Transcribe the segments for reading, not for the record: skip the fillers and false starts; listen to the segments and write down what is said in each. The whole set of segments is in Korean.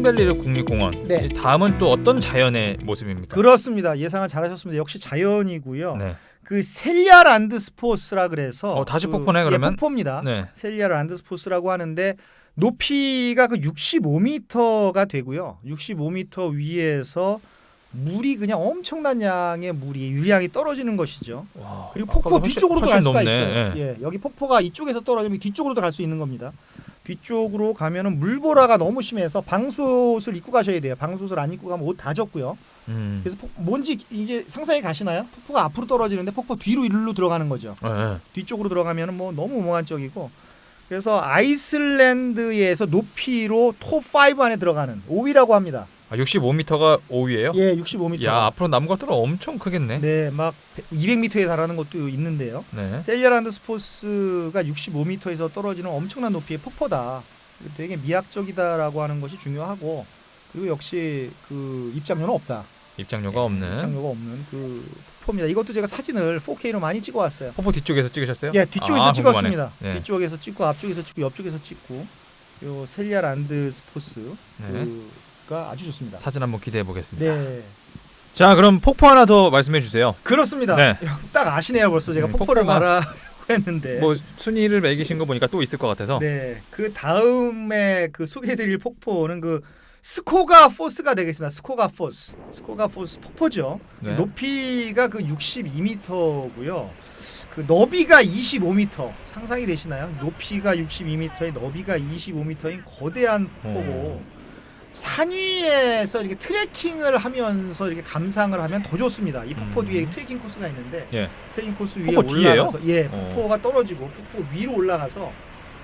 스프링밸리 국립공원. 네. 다음은 또 어떤 자연의 모습입니까? 그렇습니다. 예상을 잘하셨습니다. 역시 자연이고요. 네. 그 셀리아 란드스포스라 그래서 다시 폭포네 그러면? 예, 폭포입니다. 네. 셀리아 란드스포스라고 하는데 높이가 그 65m가 되고요. 65m 위에서 물이 그냥 엄청난 양의 물이 유량이 떨어지는 것이죠. 와, 그리고 폭포 뒤쪽으로도 갈 수가 높네. 있어요. 예. 예, 여기 폭포가 이쪽에서 떨어지면 뒤쪽으로도 갈 수 있는 겁니다. 뒤쪽으로 가면은 물보라가 너무 심해서 방수옷을 입고 가셔야 돼요. 방수옷을 안 입고 가면 옷 다 젖고요. 그래서 뭔지 이제 상상이 가시나요? 폭포가 앞으로 떨어지는데 폭포 뒤로 일로 들어가는 거죠. 네. 뒤쪽으로 들어가면은 뭐 너무 몽환적이고. 그래서 아이슬란드에서 높이로 톱 5 안에 들어가는 5위라고 합니다. 65m가 5위예요? 예, 65m. 야, 앞으로 남은 것들은 엄청 크겠네. 네, 막 200m에 달하는 것도 있는데요. 네. 셀리아란드 스포스가 65m에서 떨어지는 엄청난 높이의 폭포다. 되게 미학적이다라고 하는 것이 중요하고, 그리고 역시 그 입장료는 없다. 입장료가 없는. 입장료가 없는 그 폭포입니다. 이것도 제가 사진을 4K로 많이 찍어왔어요. 폭포 뒤쪽에서 찍으셨어요? 예, 뒤쪽에서 궁금하네. 찍었습니다. 네. 뒤쪽에서 찍고 앞쪽에서 찍고 옆쪽에서 찍고 요 셀리아란드 스포스 네. 가 아주 좋습니다. 사진 한번 기대해 보겠습니다. 네, 자, 그럼 폭포 하나 더 말씀해 주세요. 그렇습니다. 네. 딱 아시네요. 벌써 제가 폭포를 폭포가- 말하려고 했는데. 뭐 순위를 매기신 거 보니까 또 있을 것 같아서. 네, 그 다음에 그 소개해드릴 폭포는 그 스코가 포스가 되겠습니다. 스코가 포스 폭포죠. 네. 높이가 그 62m고요. 그 너비가 25m. 상상이 되시나요? 높이가 62m에 너비가 25m인 거대한 폭포고 산 위에서 이렇게 트레킹을 하면서 이렇게 감상을 하면 더 좋습니다. 이 폭포 뒤에 트레킹 코스가 있는데 예. 트레킹 코스 위에 폭포 뒤에요? 올라가서 예, 폭포가 떨어지고 폭포 위로 올라가서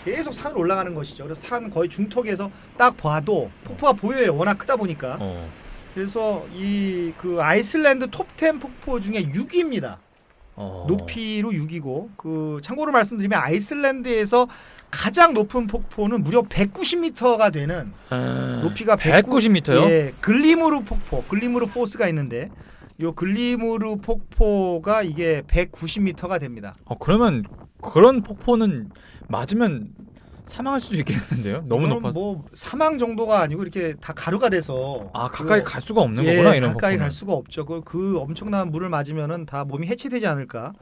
계속 산을 올라가는 것이죠. 그래서 산 거의 중턱에서 딱 봐도 폭포가 보여요. 워낙 크다 보니까. 그래서 이 그 아이슬란드 톱 10 폭포 중에 6위입니다. 높이로 6위고 그 참고로 말씀드리면 아이슬란드에서 가장 높은 폭포는 무려 190m가 되는 높이가 190m요? 예, 글리무르 폭포, 글리무르 포스가 있는데 요 글리무르 폭포가 이게 190m가 됩니다. 그러면 그런 폭포는 맞으면 사망할 수도 있겠는데요? 너무 높아서. 뭐 사망 정도가 아니고 이렇게 다 가루가 돼서 가까이 갈 수가 없는 예, 거구나 이런 가까이 폭포는. 갈 수가 없죠. 그 엄청난 물을 맞으면은 다 몸이 해체되지 않을까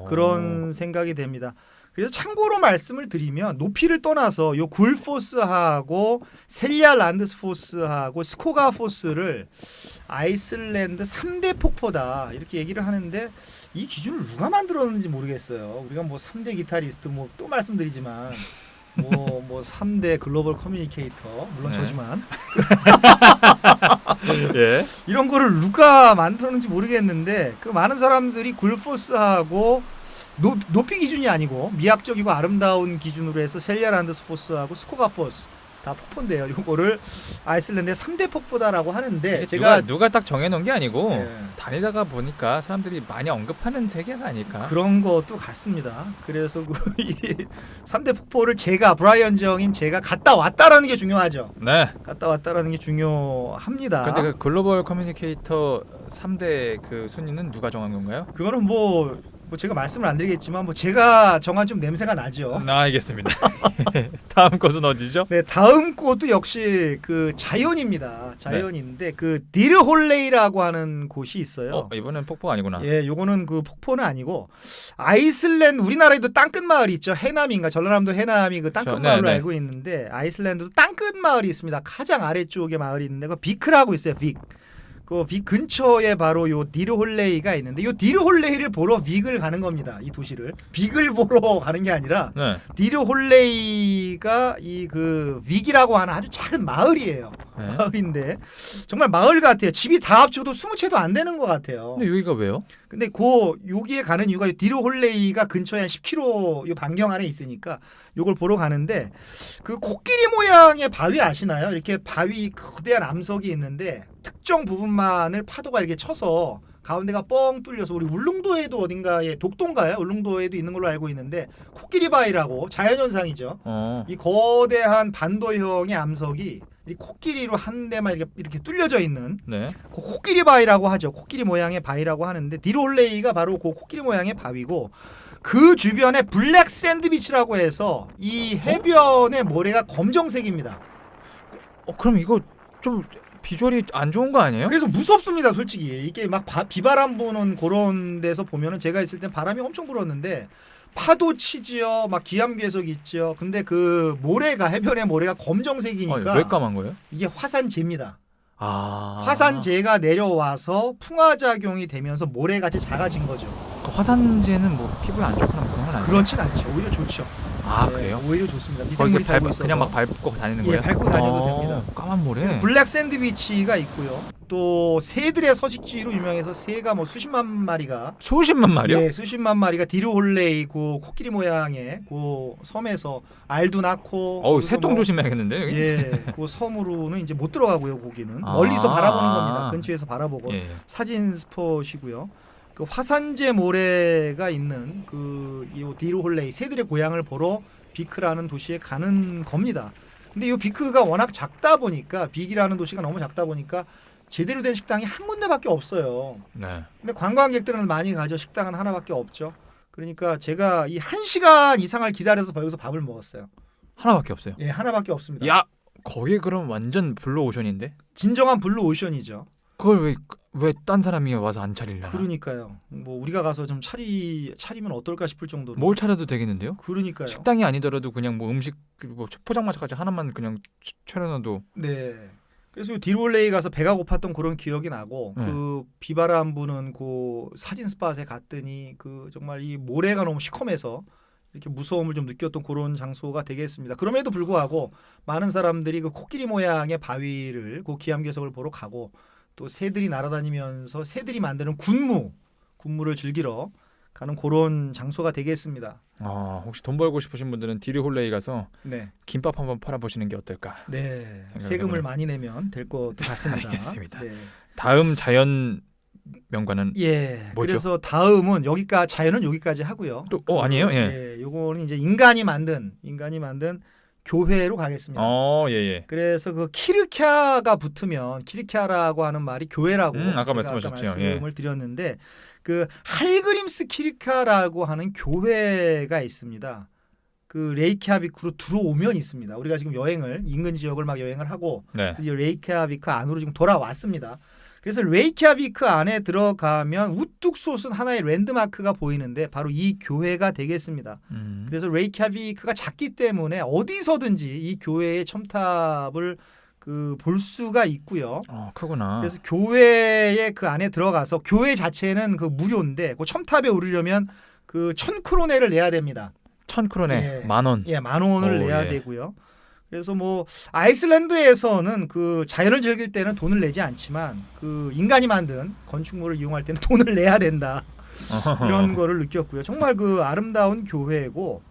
그런 생각이 됩니다. 그래서 참고로 말씀을 드리면 높이를 떠나서 요 굴포스하고 셀리아 란드스포스하고 스코가 포스를 아이슬란드 3대 폭포다 이렇게 얘기를 하는데 이 기준을 누가 만들었는지 모르겠어요. 우리가 뭐 3대 기타리스트 뭐 또 말씀드리지만 뭐 3대 글로벌 커뮤니케이터 물론 네. 저지만 예. 이런 거를 누가 만들었는지 모르겠는데 그 많은 사람들이 굴포스하고 높이 기준이 아니고 미학적이고 아름다운 기준으로 해서 셀리아 란드스포스하고 스코가 포스 다 폭포인데요. 이거를 아이슬란드의 3대 폭포다라고 하는데 제가 누가 딱 정해놓은 게 아니고 예. 다니다가 보니까 사람들이 많이 언급하는 세계가 아닐까. 그런 것도 같습니다. 그래서 이 3대 폭포를 브라이언 정인 제가 갔다 왔다라는 게 중요하죠. 네. 갔다 왔다라는 게 중요합니다. 근데 그 글로벌 커뮤니케이터 3대 그 순위는 누가 정한 건가요? 그거는 뭐 제가 말씀을 안 드리겠지만 뭐 제가 정한 좀 냄새가 나죠. 알겠습니다. 다음 것은 어디죠? 네, 다음 곳도 역시 그 자연입니다. 자연인데 그 디르홀레이라고 하는 곳이 있어요. 이번엔 폭포 아니구나. 예, 요거는 그 폭포는 아니고 아이슬란드 우리나라에도 땅끝 마을이 있죠. 해남인가 전라남도 해남이 그 땅끝 마을로 알고 있는데 아이슬란드도 땅끝 마을이 있습니다. 가장 아래쪽에 마을이 있는데 그 비크라고 있어요. 빅. 그 빅 근처에 바로 요 디르홀레이가 있는데 요 디르홀레이를 보러 빅을 가는 겁니다. 이 도시를 빅을 보러 가는 게 아니라 네. 디르홀레이가 이 그 빅이라고 하는 아주 작은 마을이에요. 네. 마을인데 정말 마을 같아요. 집이 다 합쳐도 20채도 안 되는 것 같아요. 근데 여기가 왜요? 근데 여기에 가는 이유가 디르홀레이가 근처에 한 10km 요 반경 안에 있으니까 요걸 보러 가는데 그 코끼리 모양의 바위 아시나요? 이렇게 바위 거대한 암석이 있는데 특정 부분만을 파도가 이렇게 쳐서 가운데가 뻥 뚫려서 우리 울릉도에도 어딘가에 독도인가요? 울릉도에도 있는 걸로 알고 있는데 코끼리 바위라고 자연현상이죠. 이 거대한 반도형의 암석이 이 코끼리로 한 대만 이렇게 뚫려져 있는 네. 그 코끼리 바위라고 하죠. 코끼리 모양의 바위라고 하는데 디르홀레이가 바로 그 코끼리 모양의 바위고 그 주변에 블랙 샌드비치라고 해서 이 해변의 모래가 검정색입니다. 그럼 이거 좀 비주얼이 안 좋은 거 아니에요? 그래서 무섭습니다, 솔직히. 이게 막 비바람 부는 그런 데서 보면은 제가 있을 땐 바람이 엄청 불었는데 파도 치지요, 막 기암괴석 있죠. 근데 그 모래가 해변의 모래가 검정색이니까 왜 까만 거예요? 이게 화산재입니다. 아. 화산재가 내려와서 풍화작용이 되면서 모래같이 작아진 거죠. 그 화산재는 뭐 피부에 안 좋거나 그런 건 아니에요? 그렇진 않죠. 오히려 좋죠. 아 네, 그래요? 오히려 좋습니다. 거기 미생물이 살고 있어서. 그냥 막 밟고 다니는 예, 거예요? 밟고 다녀도 됩니다. 까만 모래. 그래서 블랙 샌드위치가 있고요. 또 새들의 서식지로 유명해서 새가 뭐 수십만 마리가 수십만 마리요? 예, 수십만 마리가 디르홀레이 그 코끼리 모양의 그 섬에서 알도 낳고 어우 거기서 새똥 뭐 조심해야겠는데 여기? 예, 그 섬으로는 이제 못 들어가고요. 거기는 아. 멀리서 바라보는 겁니다. 근처에서 바라보고 예. 사진 스폿이고요. 그 화산재 모래가 있는 그 이 디르홀레이 새들의 고향을 보러 비크라는 도시에 가는 겁니다. 근데 이 비크가 워낙 작다 보니까 빅이라는 도시가 너무 작다 보니까 제대로 된 식당이 한 군데밖에 없어요. 네. 근데 관광객들은 많이 가죠. 식당은 하나밖에 없죠. 그러니까 제가 이 1시간 이상을 기다려서 거기서 밥을 먹었어요. 하나밖에 없어요. 예, 하나밖에 없습니다. 야 거기 그럼 완전 블루 오션인데? 진정한 블루 오션이죠. 그걸 왜 딴 사람이 와서 안 차리려나? 그러니까요. 뭐 우리가 가서 좀 차리면 어떨까 싶을 정도로. 뭘 차려도 되겠는데요? 그러니까요. 식당이 아니더라도 그냥 뭐 음식 뭐 포장마차까지 하나만 그냥 차려놔도. 네. 그래서 디르홀레이 가서 배가 고팠던 그런 기억이 나고 네. 그 비바람 부는 그 사진 스팟에 갔더니 그 정말 이 모래가 너무 시커매서 이렇게 무서움을 좀 느꼈던 그런 장소가 되겠습니다. 그럼에도 불구하고 많은 사람들이 그 코끼리 모양의 바위를 그 기암괴석을 보러 가고 또 새들이 날아다니면서 새들이 만드는 군무를 즐기러 가는 그런 장소가 되겠습니다. 아 혹시 돈 벌고 싶으신 분들은 디르홀레이 가서 네, 김밥 한번 팔아보시는 게 어떨까? 네, 생각을 세금을 해보네요. 많이 내면 될 것 같습니다. 알겠습니다. 네. 다음 자연 명관은 예, 뭐죠? 그래서 다음은 자연은 여기까지 하고요. 또 아니에요? 예. 요거는 이제 인간이 만든 교회로 가겠습니다. 예예. 그래서 그 키르캬가 붙으면 키르캬라고 하는 말이 교회라고 아까 제가 말씀하셨죠. 말씀을 드렸는데 그 할그림스 키르캬라고 하는 교회가 있습니다. 그 레이캬비크로 들어오면 있습니다. 우리가 지금 인근 지역을 막 여행을 하고 네. 드디어 레이캬비크 안으로 지금 돌아왔습니다. 그래서 레이캬비크 안에 들어가면 우뚝 솟은 하나의 랜드마크가 보이는데 바로 이 교회가 되겠습니다. 그래서 레이캬비크가 작기 때문에 어디서든지 이 교회의 첨탑을 볼 수가 있고요. 크구나. 그래서 교회의 그 안에 들어가서 교회 자체는 그 무료인데 그 첨탑에 오르려면 그 1,000크로네를 내야 됩니다. 1,000크로네 예. 10,000원. 예, 10,000원을 내야 예. 되고요. 그래서 뭐 아이슬란드에서는 그 자연을 즐길 때는 돈을 내지 않지만 그 인간이 만든 건축물을 이용할 때는 돈을 내야 된다. 이런 거를 느꼈고요. 정말 그 아름다운 교회고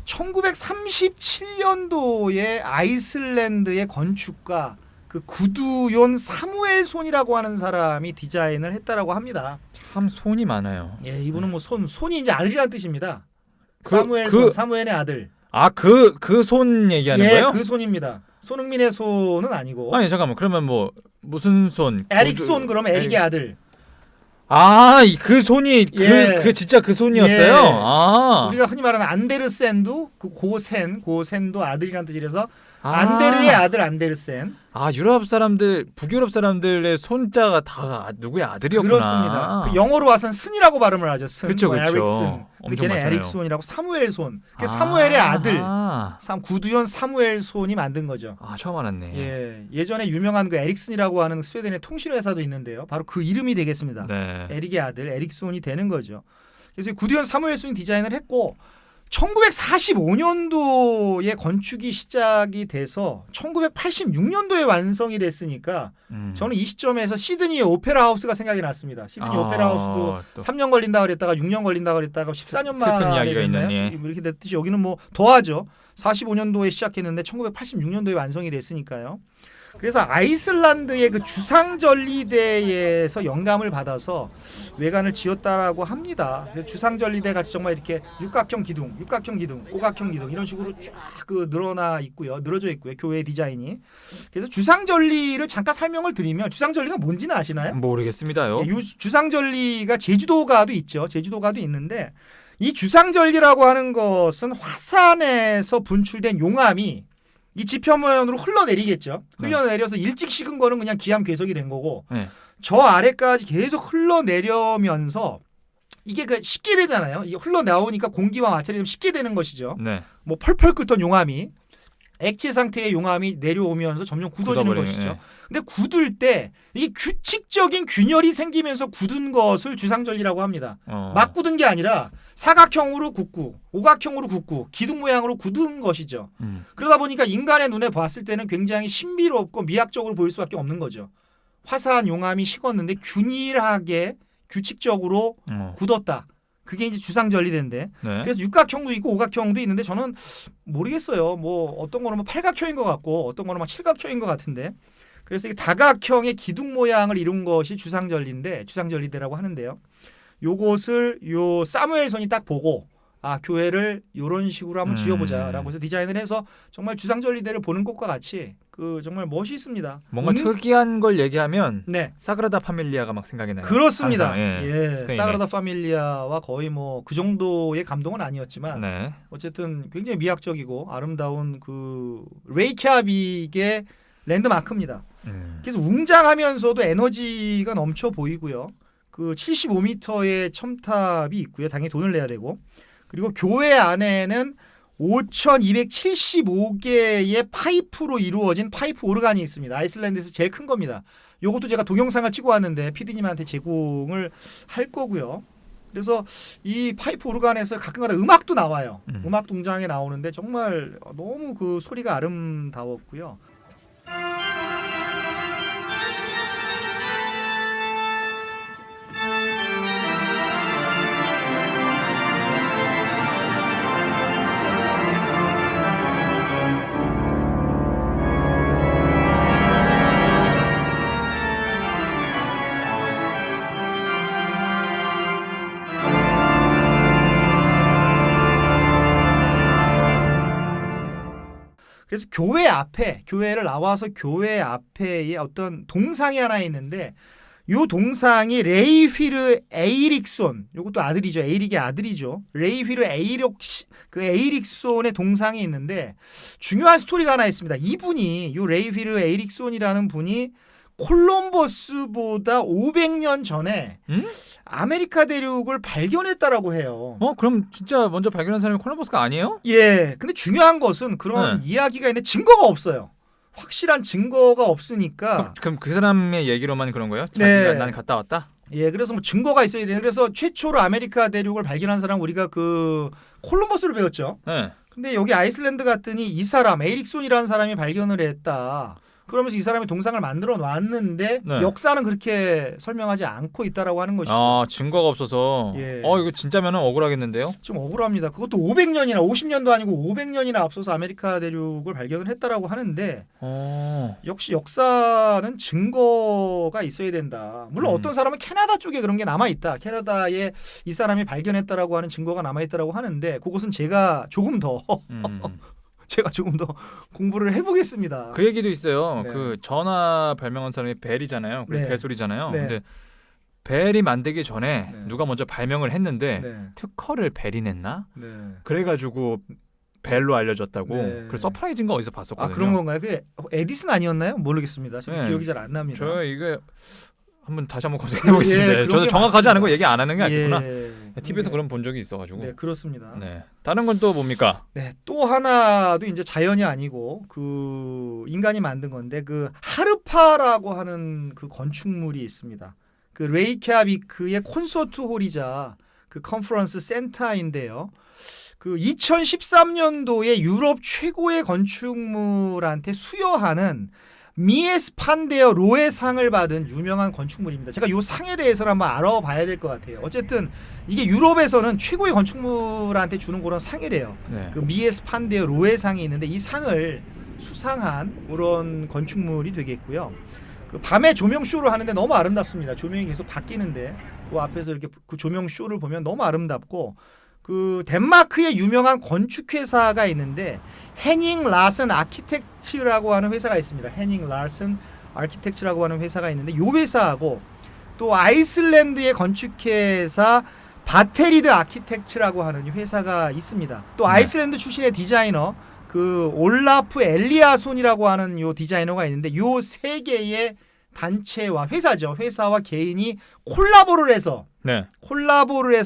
1937년도에 아이슬란드의 건축가 그 구두욘 사무엘손이라고 하는 사람이 디자인을 했다라고 합니다. 참 손이 많아요. 예, 이분은 뭐 손이 이제 아들이라는 뜻입니다. 그- 사무엘손, 사무엘의 아들. 그 손 얘기하는 예, 거예요? 그 손입니다. 손흥민의 손은 아니고. 아니 잠깐만 그러면 뭐 무슨 손? 에릭손 그러면 에릭의 아들. 그 손이 예. 그 진짜 그 손이었어요. 예. 아. 우리가 흔히 말하는 안데르센도 그 고센도 아들이라는 뜻이라서 아. 안데르의 아들 안데르센. 유럽 사람들, 북유럽 사람들의 손자가 다 누구의 아들이었구나. 그렇습니다. 그 영어로 와서는 스니라고 발음을 하죠. 슨, 그쵸, 뭐 그쵸. 에릭슨. 근데 엄청 걔는 많잖아요. 에릭손이라고 사무엘손. 그 사무엘의 아들. 아. 구두현 사무엘손이 만든 거죠. 처음 알았네. 예전에 유명한 그 에릭슨이라고 하는 스웨덴의 통신회사도 있는데요. 바로 그 이름이 되겠습니다. 네. 에릭의 아들 에릭손이 되는 거죠. 그래서 구두현 사무엘손이 디자인을 했고 1945년도에 건축이 시작이 돼서 1986년도에 완성이 됐으니까 저는 이 시점에서 시드니 오페라 하우스가 생각이 났습니다. 시드니 오페라 하우스도 또. 3년 걸린다 그랬다가 6년 걸린다 그랬다가 14년 슬픈 만에 이야기가 됐나요? 있는, 예. 이렇게 됐듯이 여기는 뭐 더하죠. 45년도에 시작했는데 1986년도에 완성이 됐으니까요. 그래서 아이슬란드의 그 주상절리대에서 영감을 받아서 외관을 지었다라고 합니다. 주상절리대 같이 정말 이렇게 육각형 기둥, 오각형 기둥 이런 식으로 쫙 늘어져 있고요. 교회 디자인이. 그래서 주상절리를 잠깐 설명을 드리면 주상절리가 뭔지는 아시나요? 모르겠습니다요. 주상절리가 제주도가도 있죠. 제주도가도 있는데 이 주상절리라고 하는 것은 화산에서 분출된 용암이 이 지표면으로 흘러내리겠죠. 흘러내려서 일찍 식은 거는 그냥 기암 괴석이 된 거고 네. 저 아래까지 계속 흘러내려면서 이게 그 식게 되잖아요. 이게 흘러나오니까 공기와 마찰이 좀 식게 되는 것이죠. 네. 뭐 펄펄 끓던 용암이 액체 상태의 용암이 내려오면서 점점 굳어지는 굳어버리네. 것이죠. 네. 근데 굳을 때 이게 규칙적인 균열이 생기면서 굳은 것을 주상절리라고 합니다. 막 굳은 게 아니라 사각형으로 굳고 오각형으로 굳고 기둥 모양으로 굳은 것이죠. 그러다 보니까 인간의 눈에 봤을 때는 굉장히 신비롭고 미학적으로 보일 수밖에 없는 거죠. 화사한 용암이 식었는데 균일하게 규칙적으로 굳었다. 그게 이제 주상절리대인데 네. 그래서 육각형도 있고 오각형도 있는데 저는 모르겠어요. 뭐 어떤 거는 뭐 팔각형인 것 같고 어떤 거는 막 칠각형인 것 같은데 그래서 이게 다각형의 기둥 모양을 이룬 것이 주상절리대라고 하는데요. 요것을 요 사무엘손이 딱 보고 아 교회를 이런 식으로 한번 지어보자라고 해서 디자인을 해서 정말 주상절리대를 보는 것과 같이 그 정말 멋있습니다. 뭔가 특이한 걸 얘기하면 네. 사그라다 파밀리아가 막 생각이 나요. 그렇습니다. 항상, 예. 스페인에. 사그라다 파밀리아와 거의 뭐 그 정도의 감동은 아니었지만 네. 어쨌든 굉장히 미학적이고 아름다운 그 레이캬빅의 랜드마크입니다. 그래서 웅장하면서도 에너지가 넘쳐 보이고요. 그 75m의 첨탑이 있고요. 당연히 돈을 내야 되고 그리고 교회 안에는 5,275개의 파이프로 이루어진 파이프 오르간이 있습니다. 아이슬란드에서 제일 큰 겁니다. 요것도 제가 동영상을 찍어 왔는데 PD님한테 제공을 할 거고요. 그래서 이 파이프 오르간에서 가끔가다 음악도 나와요. 음악 동장에 나오는데 정말 너무 그 소리가 아름다웠고요. 그래서 교회를 나와서 교회 앞에 어떤 동상이 하나 있는데 요 동상이 레이휘르 에이릭손, 요것도 아들이죠. 에이릭의 아들이죠. 레이휘르 에이릭손의 동상이 있는데 중요한 스토리가 하나 있습니다. 이분이 요 레이휘르 에이릭손이라는 분이 콜럼버스보다 500년 전에 아메리카 대륙을 발견했다라고 해요. 그럼 진짜 먼저 발견한 사람이 콜럼버스가 아니에요? 예. 근데 중요한 것은 그런 이야기가 있는데 증거가 없어요. 확실한 증거가 없으니까. 그럼 그 사람의 얘기로만 그런 거예요? 네. 자기가 난 갔다 왔다? 예, 그래서 뭐 증거가 있어야 돼요. 그래서 최초로 아메리카 대륙을 발견한 사람 우리가 그 콜럼버스를 배웠죠. 네. 근데 여기 아이슬란드 갔더니 이 사람 에이릭손이라는 사람이 발견을 했다. 그러면서 이 사람이 동상을 만들어 놨는데 네. 역사는 그렇게 설명하지 않고 있다라고 하는 것이죠. 아, 증거가 없어서. 예. 이거 진짜면은 억울하겠는데요? 좀 억울합니다. 그것도 500년이나 50년도 아니고 500년이나 앞서서 아메리카 대륙을 발견을 했다라고 하는데 역시 역사는 증거가 있어야 된다. 물론 어떤 사람은 캐나다 쪽에 그런 게 남아 있다. 캐나다에 이 사람이 발견했다라고 하는 증거가 남아 있다라고 하는데 그것은 제가 조금 더 공부를 해보겠습니다. 그 얘기도 있어요. 네. 그 전화 발명한 사람이 벨이잖아요. 네. 벨소리잖아요. 네. 근데 벨이 만들기 전에 네. 누가 먼저 발명을 했는데 네. 특허를 벨이 냈나? 네. 그래가지고 벨로 알려졌다고. 네. 그 서프라이즈인가 어디서 아 봤었거든요. 그런 건가요? 그 에디슨 아니었나요? 모르겠습니다. 저도 네. 기억이 잘 안 납니다. 저 이거 다시 한번 검색해 보겠습니다. 예, 그런 저도 게 정확하지 맞습니다. 않은 거 얘기 안 하는 게 아니구나. 네. TV에서 그런 본 적이 있어가지고. 네, 그렇습니다. 네. 다른 건 또 뭡니까? 네, 또 하나도 이제 자연이 아니고 그 인간이 만든 건데 그 하르파라고 하는 그 건축물이 있습니다. 그 레이캬비크의 콘서트 홀이자 그 컨퍼런스 센터인데요. 그 2013년도에 유럽 최고의 건축물한테 수여하는 미에스 판데어 로에상을 받은 유명한 건축물입니다. 제가 이 상에 대해서는 한번 알아봐야 될 것 같아요. 어쨌든 이게 유럽에서는 최고의 건축물한테 주는 그런 상이래요. 네. 그 미에스 판데어 로에상이 있는데 이 상을 수상한 그런 건축물이 되겠고요. 그 밤에 조명 쇼를 하는데 너무 아름답습니다. 조명이 계속 바뀌는데 그 앞에서 이렇게 그 조명 쇼를 보면 너무 아름답고 그 덴마크의 유명한 건축 회사가 있는데 해닝 라슨 아키텍트라고 하는 회사가 있습니다. 해닝 라슨 아키텍트라고 하는 회사가 있는데 이 회사하고 또 아이슬란드의 건축회사 바테리드 아키텍트라고 하는 회사가 있습니다. 또 아이슬란드 출신의 디자이너 그 올라프 엘리아손이라고 하는 요 디자이너가 있는데 요 세 개의 단체와 회사와 개인이 콜라보를 해서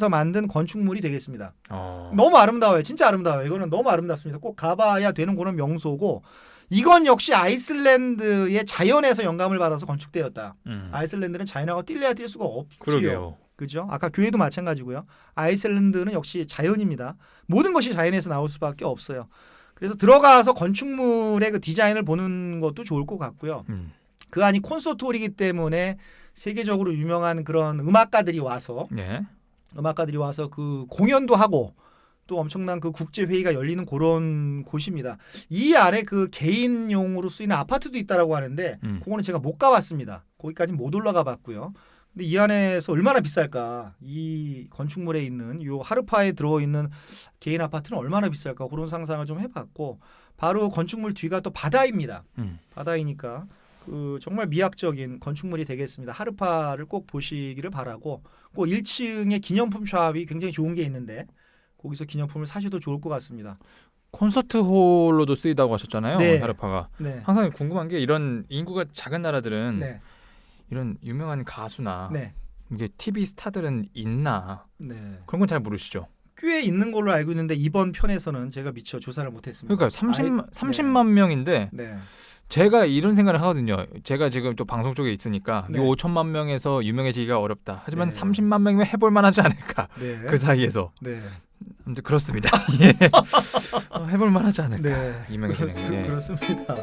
만든 건축물이 되겠습니다. 너무 아름다워요. 진짜 아름다워요. 이거는 너무 아름답습니다. 꼭 가봐야 되는 그런 명소고 이건 역시 아이슬란드의 자연에서 영감을 받아서 건축되었다. 아이슬란드는 자연하고 뛸래야 뛸 수가 없지요. 그러게요. 그죠? 아까 교회도 마찬가지고요. 아이슬란드는 역시 자연입니다. 모든 것이 자연에서 나올 수밖에 없어요. 그래서 들어가서 건축물의 그 디자인을 보는 것도 좋을 것 같고요. 그 안이 콘서트홀이기 때문에 세계적으로 유명한 그런 음악가들이 와서 그 공연도 하고 또 엄청난 그 국제 회의가 열리는 그런 곳입니다. 이 안에 그 개인용으로 쓰이는 아파트도 있다라고 하는데 그거는 제가 못 가봤습니다. 거기까지는 못 올라가 봤고요. 근데 이 안에서 얼마나 비쌀까? 이 건축물에 있는 요 하르파에 들어 있는 개인 아파트는 얼마나 비쌀까? 그런 상상을 좀 해봤고 바로 건축물 뒤가 또 바다입니다. 바다이니까 그 정말 미학적인 건축물이 되겠습니다. 하르파를 꼭 보시기를 바라고 꼭 1층에 기념품 샵이 굉장히 좋은 게 있는데 거기서 기념품을 사셔도 좋을 것 같습니다. 콘서트홀로도 쓰이다고 하셨잖아요. 네. 하르파가. 네. 항상 궁금한 게 이런 인구가 작은 나라들은 네. 이런 유명한 가수나 네. 이게 TV 스타들은 있나 네. 그런 건 잘 모르시죠. 꽤 있는 걸로 알고 있는데 이번 편에서는 제가 미처 조사를 못했습니다. 그러니까 30만 명인데 네. 제가 이런 생각을 하거든요. 제가 지금 또 방송 쪽에 있으니까 네. 이 5천만 명에서 유명해지기가 어렵다. 하지만 네. 30만 명이면 해볼 만하지 않을까. 네. 그 사이에서. 네. 아무튼 그렇습니다. 예. 해볼 만하지 않을까. 네. 유명해지는 게. 그렇습니다.